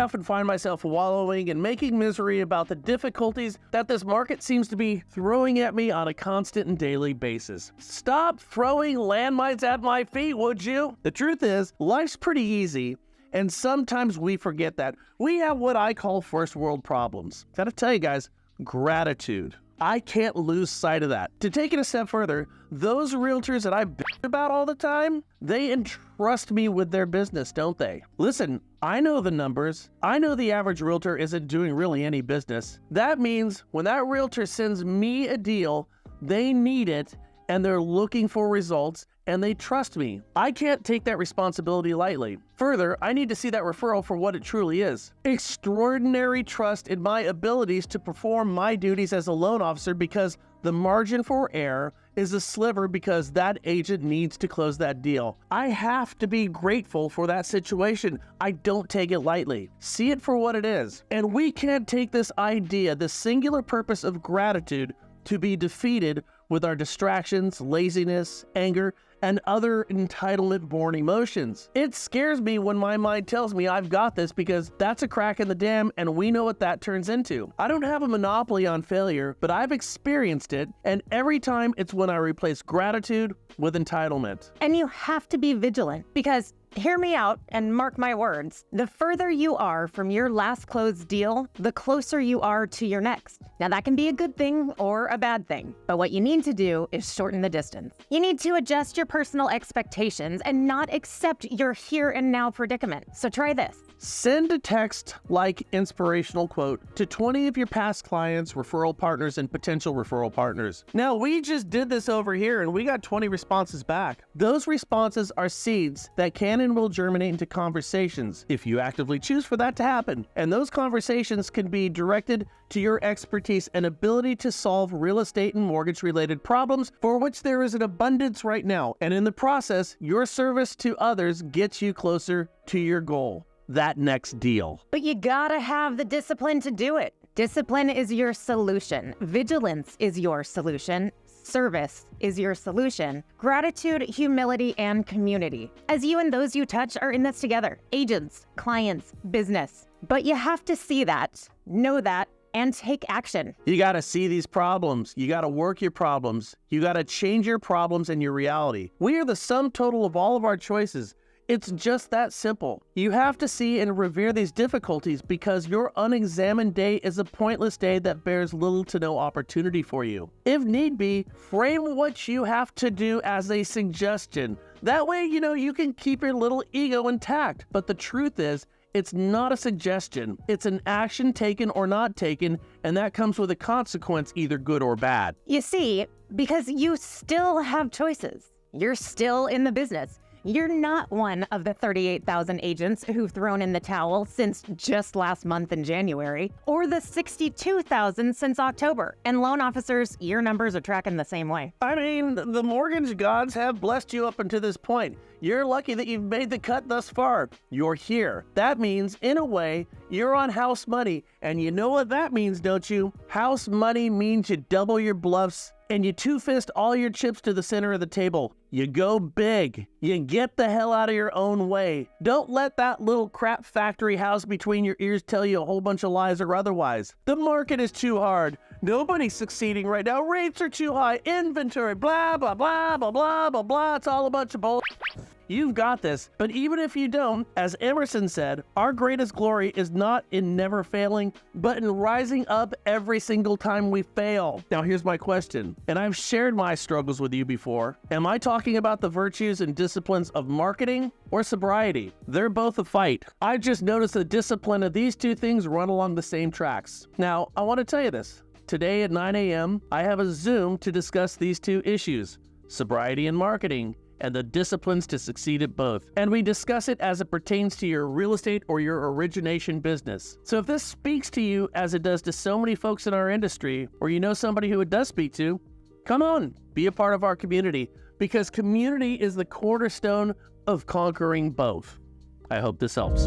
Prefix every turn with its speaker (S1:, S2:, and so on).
S1: often find myself wallowing and making misery about the difficulties that this market seems to be throwing at me on a constant and daily basis. Stop throwing landmines at my feet, would you? The truth is, life's pretty easy, and sometimes we forget that. We have what I call first world problems. Gotta tell you guys, gratitude. I can't lose sight of that. To take it a step further, those realtors that I bitch about all the time, they entrust me with their business, don't they? Listen, I know the numbers. I know the average realtor isn't doing really any business. That means when that realtor sends me a deal, they need it and they're looking for results and they trust me. I can't take that responsibility lightly. Further, I need to see that referral for what it truly is. Extraordinary trust in my abilities to perform my duties as a loan officer, because the margin for error is a sliver because that agent needs to close that deal. I have to be grateful for that situation. I don't take it lightly. See it for what it is. And we can't take this idea, the singular purpose of gratitude, to be defeated with our distractions, laziness, anger, and other entitlement-born emotions. It scares me when my mind tells me I've got this, because that's a crack in the dam and we know what that turns into. I don't have a monopoly on failure, but I've experienced it, and every time it's when I replace gratitude with entitlement.
S2: And you have to be vigilant, because hear me out and mark my words. The further you are from your last closed deal, the closer you are to your next. Now that can be a good thing or a bad thing, but what you need to do is shorten the distance. You need to adjust your personal expectations and not accept your here and now predicament. So try this.
S1: Send a text like inspirational quote to 20 of your past clients, referral partners, and potential referral partners. Now, we just did this over here and we got 20 responses back. Those responses are seeds that can and will germinate into conversations if you actively choose for that to happen. And those conversations can be directed to your expertise and ability to solve real estate and mortgage related problems, for which there is an abundance right now. And in the process, your service to others gets you closer to your goal, that next deal.
S2: But you gotta have the discipline to do it. Discipline is your solution. Vigilance is your solution. Service is your solution. Gratitude, humility, and community. As you and those you touch are in this together. Agents, clients, business. But you have to see that, know that, and take action.
S1: You gotta see these problems. You gotta work your problems. You gotta change your problems and your reality. We are the sum total of all of our choices. It's just that simple. You have to see and revere these difficulties, because your unexamined day is a pointless day that bears little to no opportunity for you. If need be, frame what you have to do as a suggestion. That way, you can keep your little ego intact. But the truth is, it's not a suggestion. It's an action taken or not taken, and that comes with a consequence, either good or bad.
S2: You see, because you still have choices. You're still in the business. You're not one of the 38,000 agents who've thrown in the towel since just last month in January, or the 62,000 since October. And loan officers, your numbers are tracking the same way.
S1: I mean, the mortgage gods have blessed you up until this point. You're lucky that you've made the cut thus far. You're here. That means, in a way, you're on house money. And you know what that means, don't you? House money means you double your bluffs and you two-fist all your chips to the center of the table. You go big. You get the hell out of your own way. Don't let that little crap factory house between your ears tell you a whole bunch of lies or otherwise. The market is too hard. Nobody's succeeding right now. Rates are too high. Inventory, blah, blah, blah, blah, blah, blah, blah. It's all a bunch of bull. You've got this. But even if you don't, as Emerson said, our greatest glory is not in never failing, but in rising up every single time we fail. Now here's my question, and I've shared my struggles with you before. Am I talking about the virtues and disciplines of marketing or sobriety? They're both a fight. I just noticed the discipline of these two things run along the same tracks. Now, I want to tell you this. Today at 9 a.m., I have a Zoom to discuss these two issues, sobriety and marketing, and the disciplines to succeed at both. And we discuss it as it pertains to your real estate or your origination business. So if this speaks to you as it does to so many folks in our industry, or you know somebody who it does speak to, come on, be a part of our community, because community is the cornerstone of conquering both. I hope this helps.